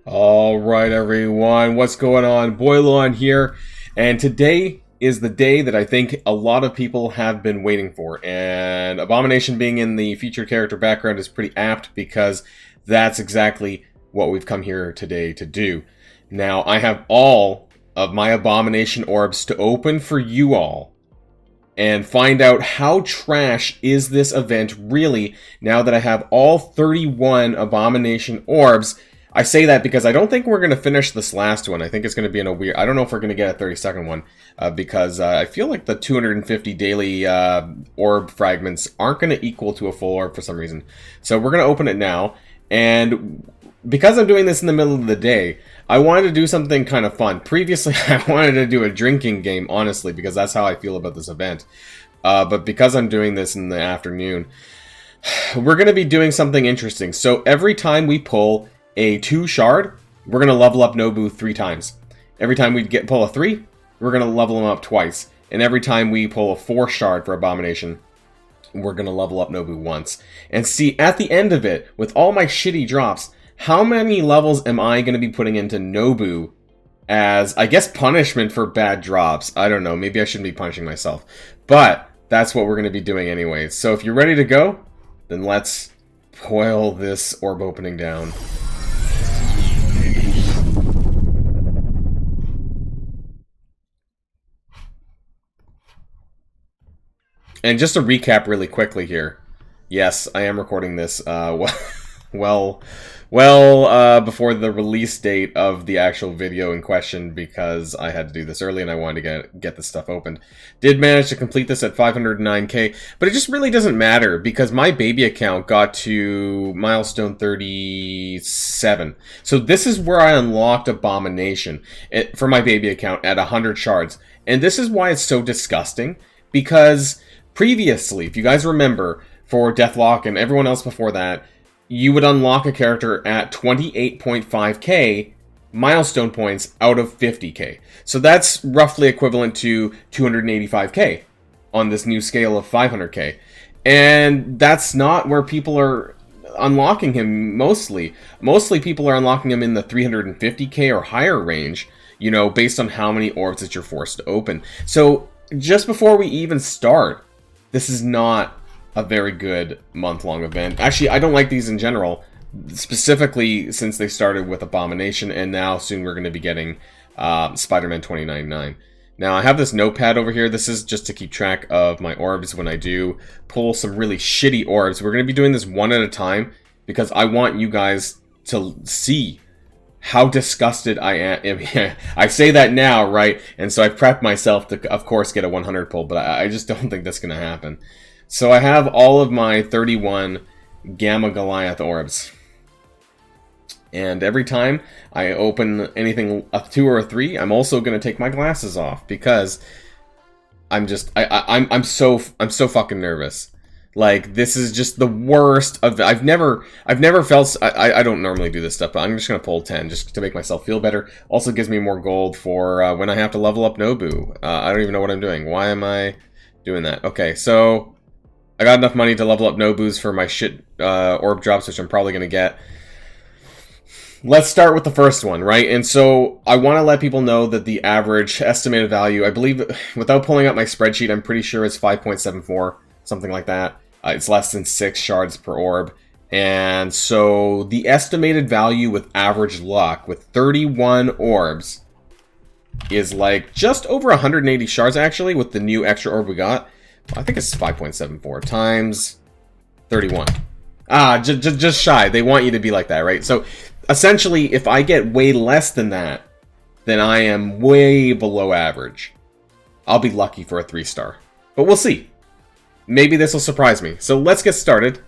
All right, everyone, what's going on? Boilon here, and today is the day that I think a lot of people have been waiting for, and Abomination being in the featured character background is pretty apt because that's exactly what we've come here today to do. Now, I have all of my Abomination Orbs to open for you all and find out how trash is this event really now that I have all 31 Abomination Orbs. I say that because I don't think we're going to finish this last one. I think it's going to be in a weird... I don't know if we're going to get a 32nd one. Because I feel like the 250 daily orb fragments aren't going to equal to a full orb for some reason. So we're going to open it now. And because I'm doing this in the middle of the day, I wanted to do something kind of fun. Previously, I wanted to do a drinking game, honestly, because that's how I feel about this event. But because I'm doing this in the afternoon, we're going to be doing something interesting. So every time we pull a 2 shard, we're going to level up Nobu 3 times. Every time we pull a 3, we're going to level him up twice. And every time we pull a 4 shard for Abomination, we're going to level up Nobu once. And see, at the end of it, with all my shitty drops, how many levels am I going to be putting into Nobu as, I guess, punishment for bad drops? I don't know. Maybe I shouldn't be punishing myself. But that's what we're going to be doing anyway. So if you're ready to go, then let's boil this orb opening down. And just to recap really quickly here, yes, I am recording this well before the release date of the actual video in question because I had to do this early and I wanted to get this stuff opened. Did manage to complete this at 509k, but it just really doesn't matter because my baby account got to milestone 37. So this is where I unlocked Abomination for my baby account at 100 shards. And this is why it's so disgusting, because previously, if you guys remember, for Deathlock and everyone else before that, you would unlock a character at 28.5k milestone points out of 50k. So that's roughly equivalent to 285k on this new scale of 500k. And that's not where people are unlocking him mostly. Mostly people are unlocking him in the 350k or higher range, you know, based on how many orbs that you're forced to open. So just before we even start, this is not a very good month-long event. Actually, I don't like these in general, specifically since they started with Abomination, and now soon we're going to be getting Spider-Man 2099. Now, I have this notepad over here. This is just to keep track of my orbs when I do pull some really shitty orbs. We're going to be doing this one at a time because I want you guys to see how disgusted I am. I say that now, right? And so I prepped myself to, of course, get a 100 pull, but I just don't think that's going to happen. So I have all of my 31 Gamma Goliath orbs. And every time I open anything, a 2 or a 3, I'm also going to take my glasses off because I'm just, I'm so fucking nervous. Like, this is just the worst of... I've never felt... I don't normally do this stuff, but I'm just going to pull 10 just to make myself feel better. Also gives me more gold for when I have to level up Nobu. I don't even know what I'm doing. Why am I doing that? Okay, so I got enough money to level up Nobus for my shit orb drops, which I'm probably going to get. Let's start with the first one, right? And so I want to let people know that the average estimated value, I believe, without pulling up my spreadsheet, I'm pretty sure it's 5.74, something like that. It's less than 6 shards per orb. And so the estimated value with average luck with 31 orbs is like just over 180 shards actually with the new extra orb we got. I think it's 5.74 times 31. Just shy. They want you to be like that, right? So essentially, if I get way less than that, then I am way below average. I'll be lucky for a 3-star. But we'll see. Maybe this will surprise me. So let's get started.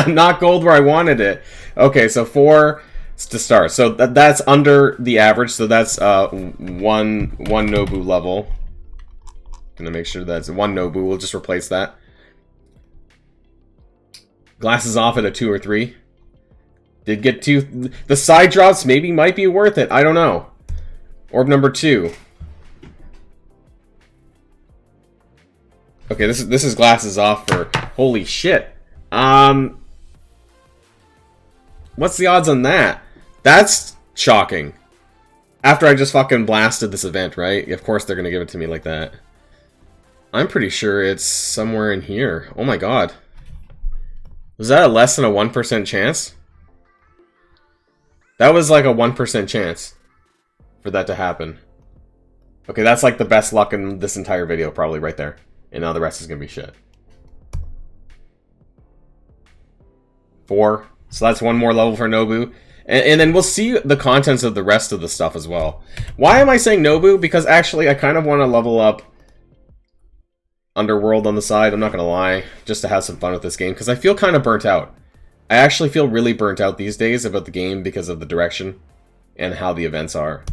Not gold where I wanted it. Okay, so 4 to start. So that's under the average. So that's one Nobu level. Gonna make sure that's 1 Nobu. We'll just replace that. Glasses off at a 2 or 3. Did get 2. The side drops maybe might be worth it. I don't know. Orb number 2. Okay, this is glasses off for holy shit. What's the odds on that? That's shocking. After I just fucking blasted this event, right? Of course they're gonna give it to me like that. I'm pretty sure it's somewhere in here. Oh my god. Was that a less than a 1% chance? That was like a 1% chance for that to happen. Okay, that's like the best luck in this entire video, probably right there. And now the rest is gonna be shit. 4. So that's one more level for Nobu. And then we'll see the contents of the rest of the stuff as well. Why am I saying Nobu? Because actually I kind of want to level up Underworld on the side, I'm not going to lie. Just to have some fun with this game. Because I feel kind of burnt out. I actually feel really burnt out these days about the game because of the direction and how the events are.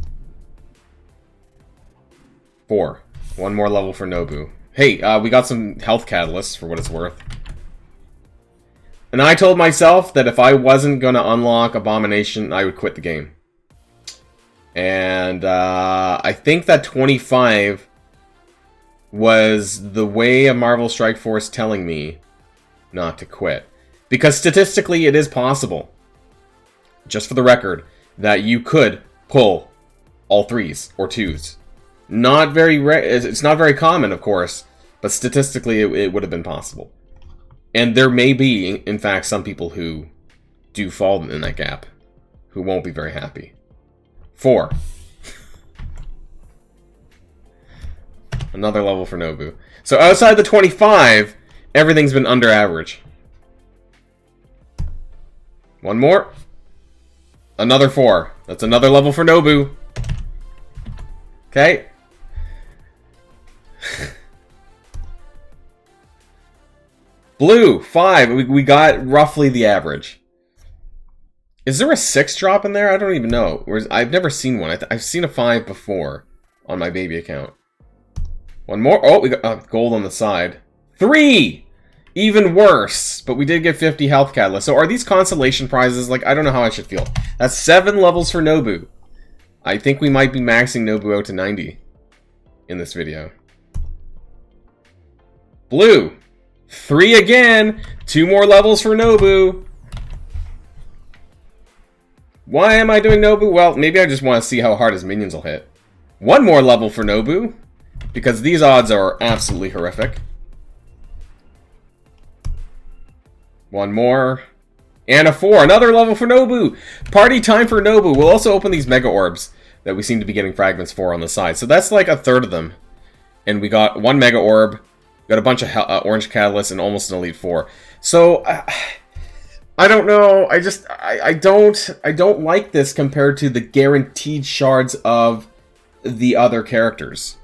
4. One more level for Nobu. Hey, we got some health catalysts for what it's worth. And I told myself that if I wasn't going to unlock Abomination, I would quit the game. And I think that 25 was the way of Marvel Strike Force telling me not to quit. Because statistically, it is possible, just for the record, that you could pull all 3s or 2s. Not very it's not very common, of course, but statistically, it would have been possible. And there may be, in fact, some people who do fall in that gap, who won't be very happy. 4. Another level for Nobu. So outside the 25, everything's been under average. One more. Another 4. That's another level for Nobu. Okay. Blue, 5. We got roughly the average. Is there a 6 drop in there? I don't even know. I've never seen one. I've seen a 5 before on my baby account. One more. Oh, we got gold on the side. 3! Even worse. But we did get 50 health catalysts. So are these consolation prizes? Like, I don't know how I should feel. That's 7 levels for Nobu. I think we might be maxing Nobu out to 90 in this video. Blue. 3 again. 2 more levels for Nobu. Why am I doing Nobu? Well, maybe I just want to see how hard his minions will hit. 1 more level for Nobu. Because these odds are absolutely horrific. 1 more. And a 4. Another level for Nobu. Party time for Nobu. We'll also open these mega orbs that we seem to be getting fragments for on the side. So that's like a third of them. And we got 1 mega orb. Got a bunch of orange catalysts and almost an elite 4. So I don't know. I don't like this compared to the guaranteed shards of the other characters.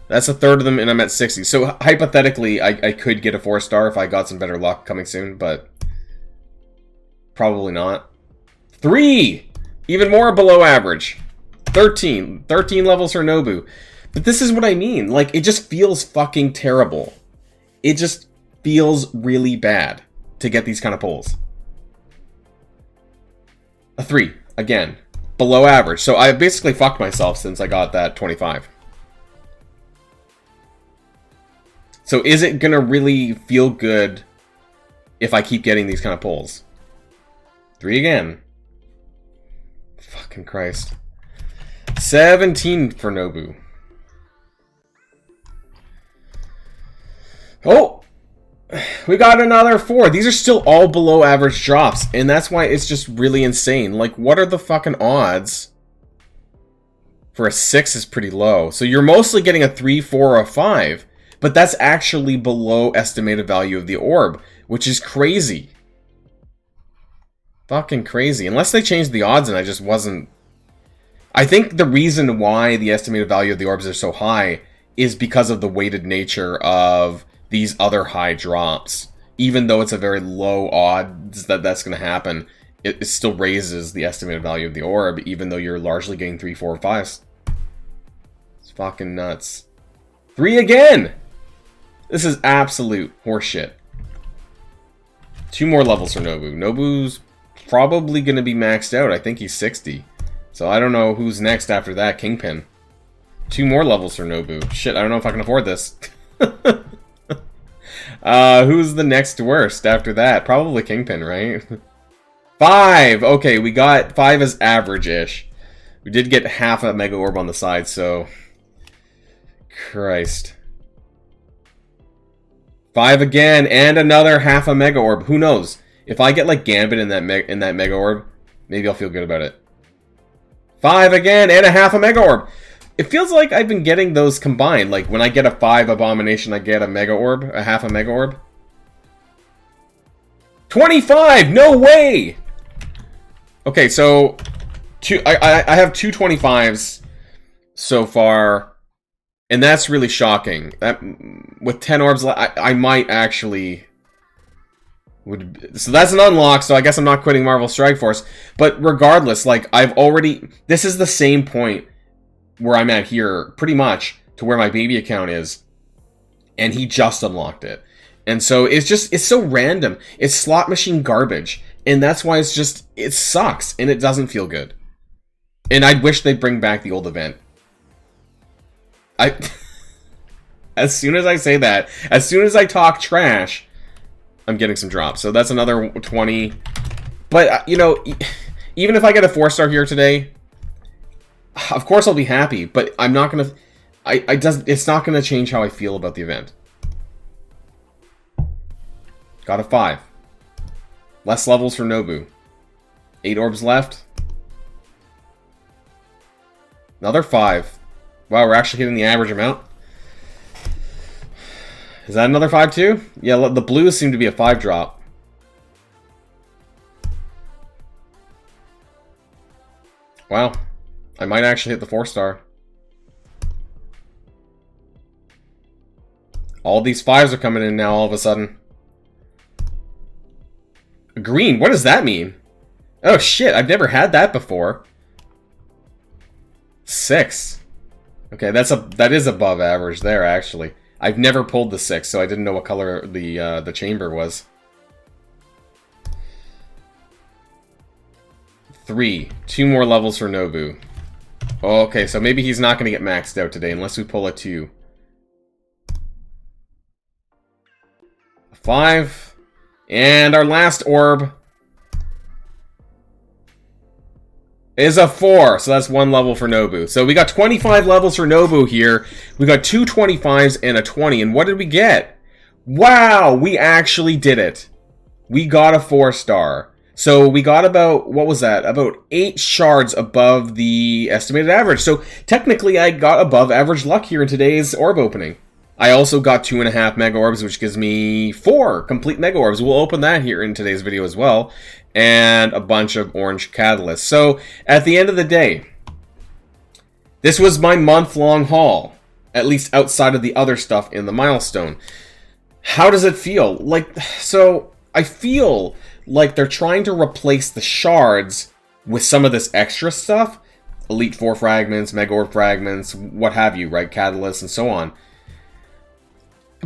That's a third of them, and I'm at 60. So hypothetically, I could get a 4-star if I got some better luck coming soon, but probably not. 3! Even more below average. 13. 13 levels for Nobu. But this is what I mean. Like, it just feels fucking terrible. It just feels really bad to get these kind of pulls. A 3. Again. Below average. So I basically fucked myself since I got that 25. So is it gonna really feel good if I keep getting these kind of pulls? 3 again. Fucking Christ. 17 for Nobu. Oh! We got another 4. These are still all below average drops. And that's why it's just really insane. Like, what are the fucking odds? For a 6 is pretty low. So you're mostly getting a 3, 4, or a 5. But that's actually below estimated value of the orb, which is crazy. Fucking crazy. Unless they changed the odds and I just wasn't... I think the reason why the estimated value of the orbs are so high is because of the weighted nature of these other high drops. Even though it's a very low odds that that's going to happen, it still raises the estimated value of the orb, even though you're largely getting 3, 4, 5s. It's fucking nuts. 3 again! This is absolute horseshit. 2 more levels for Nobu. Nobu's probably going to be maxed out. I think he's 60. So I don't know who's next after that. Kingpin. 2 more levels for Nobu. Shit, I don't know if I can afford this. Who's the next worst after that? Probably Kingpin, right? 5! Okay, we got 5 as average-ish. We did get half a Mega Orb on the side, so... Christ. 5 again, and another half a Mega Orb. Who knows? If I get, like, Gambit in that Mega Orb, maybe I'll feel good about it. 5 again, and a half a Mega Orb. It feels like I've been getting those combined. Like, when I get a 5 Abomination, I get a Mega Orb, a half a Mega Orb. 25! No way! Okay, so... I have two 25s so far, and that's really shocking. That, with 10 orbs, I might actually... So that's an unlock, so I guess I'm not quitting Marvel Strike Force. But regardless, like, I've already... This is the same point where I'm at here, pretty much, to where my baby account is. And he just unlocked it. And so it's just... It's so random. It's slot machine garbage. And that's why it's just... It sucks, and it doesn't feel good. And I wish they'd bring back the old event. As soon as I say that, as soon as I talk trash, I'm getting some drops. So that's another 20. But, you know, even if I get a 4-star here today, of course I'll be happy. But I'm not going to... It's not going to change how I feel about the event. Got a 5. Less levels for Nobu. 8 orbs left. Another 5. Wow, we're actually hitting the average amount. Is that another 5 too? Yeah, the blues seem to be a 5 drop. Wow. I might actually hit the 4-star. All these 5s are coming in now all of a sudden. Green, what does that mean? Oh shit, I've never had that before. 6. Okay, that is above average there, actually. I've never pulled the 6, so I didn't know what color the chamber was. 3. 2 more levels for Nobu. Okay, so maybe he's not going to get maxed out today unless we pull a 2. 5. And our last orb is a 4, so that's 1 level for Nobu. So we got 25 levels for Nobu here. We got 2 25s and a 20. And what did we get? Wow, we actually did it. We got a 4-star. So we got about, what was that? About 8 shards above the estimated average. So technically I got above average luck here in today's orb opening. I also got 2.5 Mega Orbs, which gives me 4 complete Mega Orbs. We'll open that here in today's video as well. And a bunch of orange catalysts. So, at the end of the day, this was my month-long haul. At least outside of the other stuff in the milestone. How does it feel? Like, so, I feel like they're trying to replace the shards with some of this extra stuff. Elite 4 fragments, Mega Orb fragments, what have you, right? Catalysts and so on.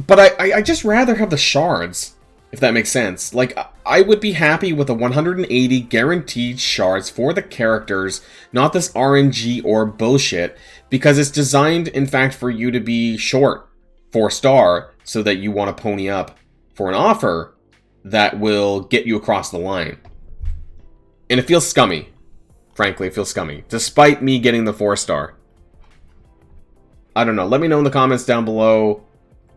But I just rather have the shards, if that makes sense. Like, I would be happy with a 180 guaranteed shards for the characters, not this RNG or bullshit, because it's designed, in fact, for you to be short 4-star, so that you want to pony up for an offer that will get you across the line. And it feels scummy. Frankly, it feels scummy, despite me getting the 4-star. I don't know. Let me know in the comments down below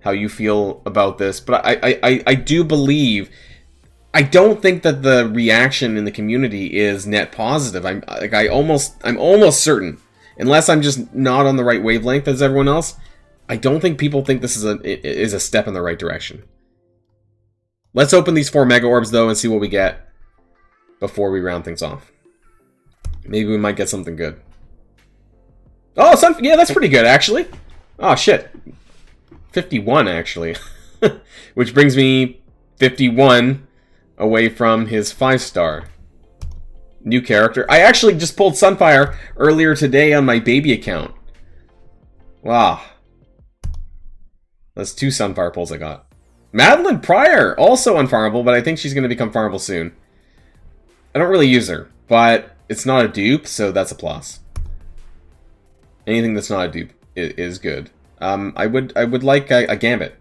how you feel about this, but I do believe, I don't think that the reaction in the community is net positive. I'm almost certain, unless I'm just not on the right wavelength as everyone else, I don't think people think this is a step in the right direction. Let's open these 4 Mega Orbs though and see what we get before we round things off. Maybe we might get something good. Oh, yeah, that's pretty good actually. Oh shit. 51 actually, which brings me 51 away from his 5-star. New character. I actually just pulled Sunfire earlier today on my baby account. Wow. That's 2 Sunfire pulls I got. Madeline Pryor, also unfarmable, but I think she's going to become farmable soon. I don't really use her, but it's not a dupe, so that's a plus. Anything that's not a dupe is good. I would like a Gambit.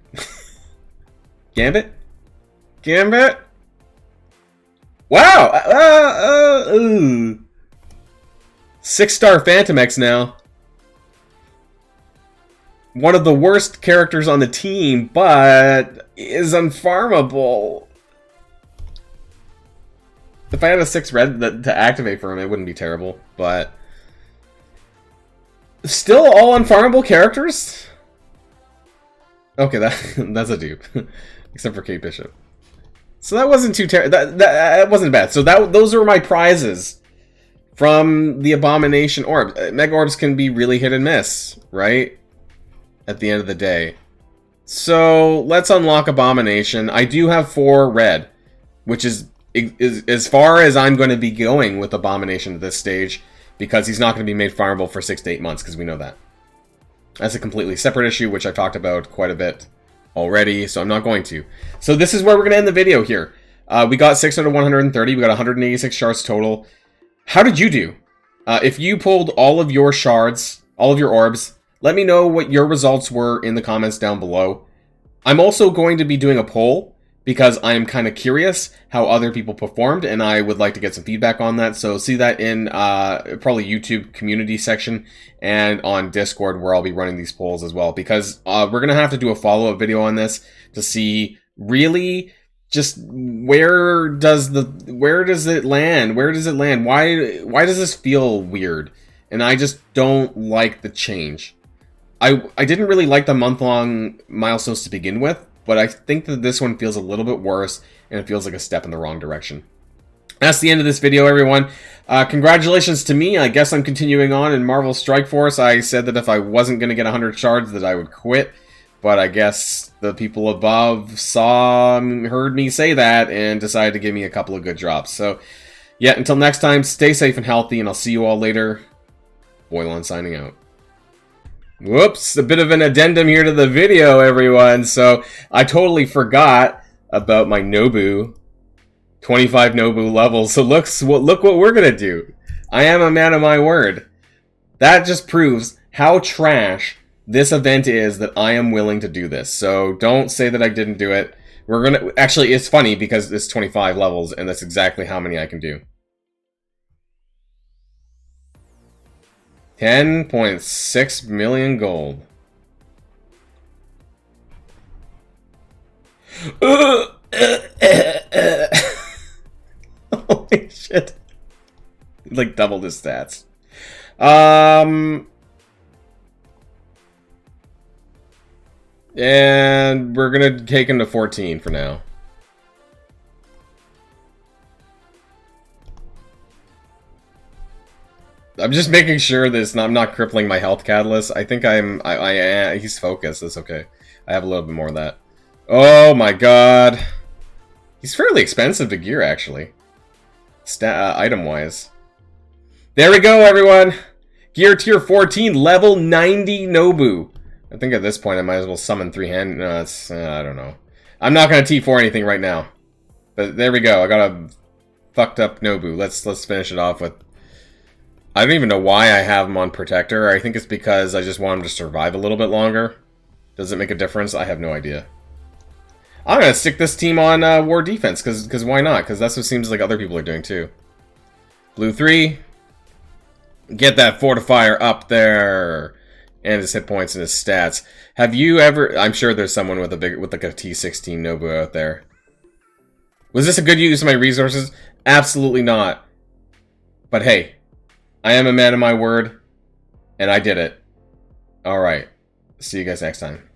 Gambit? Gambit? Wow! 6-star Phantom X now. One of the worst characters on the team, but is unfarmable. If I had a 6 red to activate for him, it wouldn't be terrible, but... Still all unfarmable characters? Okay, that's a dupe. Except for Kate Bishop. So that wasn't too terrible. That wasn't bad. So those are my prizes from the Abomination Orb. Mega Orbs can be really hit and miss, right? At the end of the day. So let's unlock Abomination. I do have 4 red, which is as far as I'm going to be going with Abomination at this stage, because he's not going to be made farmable for 6 to 8 months, because we know that. That's a completely separate issue, which I've talked about quite a bit already, so I'm not going to. So this is where we're going to end the video here. We got 6 out of 130. We got 186 shards total. How did you do? If you pulled all of your shards, all of your orbs, let me know what your results were in the comments down below. I'm also going to be doing a poll, because I'm kind of curious how other people performed, and I would like to get some feedback on that. So see that in probably YouTube community section and on Discord, where I'll be running these polls as well, because we're gonna have to do a follow-up video on this to see really just where does it land? Where does it land? Why does this feel weird? And I just don't like the change. I didn't really like the month-long milestones to begin with, but I think that this one feels a little bit worse, and it feels like a step in the wrong direction. That's the end of this video, everyone. Congratulations to me. I guess I'm continuing on in Marvel Strike Force. I said that if I wasn't going to get 100 shards that I would quit, but I guess the people above heard me say that, and decided to give me a couple of good drops. So, yeah, until next time, stay safe and healthy, and I'll see you all later. Boilon signing out. Whoops, a bit of an addendum here to the video, everyone. So, I totally forgot about my Nobu. 25 Nobu levels. So look what we're going to do. I am a man of my word. That just proves how trash this event is that I am willing to do this. So don't say that I didn't do it. We're going to... Actually, it's funny because it's 25 levels, and that's exactly how many I can do. 10.6 million gold. Holy shit. Like doubled his stats. And we're gonna take him to 14 for now. I'm just making sure that I'm not crippling my health catalyst. I think he's focused. That's okay. I have a little bit more of that. Oh my god. He's fairly expensive to gear, actually. Item-wise. There we go, everyone! Gear tier 14, level 90 Nobu. I think at this point I might as well summon 3-hand. No, it's... I don't know. I'm not going to T4 anything right now. But there we go. I got a fucked up Nobu. Let's finish it off with... I don't even know why I have him on Protector. I think it's because I just want him to survive a little bit longer. Does it make a difference? I have no idea. I'm going to stick this team on War Defense, because why not? Because that's what seems like other people are doing too. Blue 3. Get that Fortifier up there. And his hit points and his stats. Have you ever... I'm sure there's someone with like a T16 Nobu out there. Was this a good use of my resources? Absolutely not. But hey, I am a man of my word, and I did it. Alright. See you guys next time.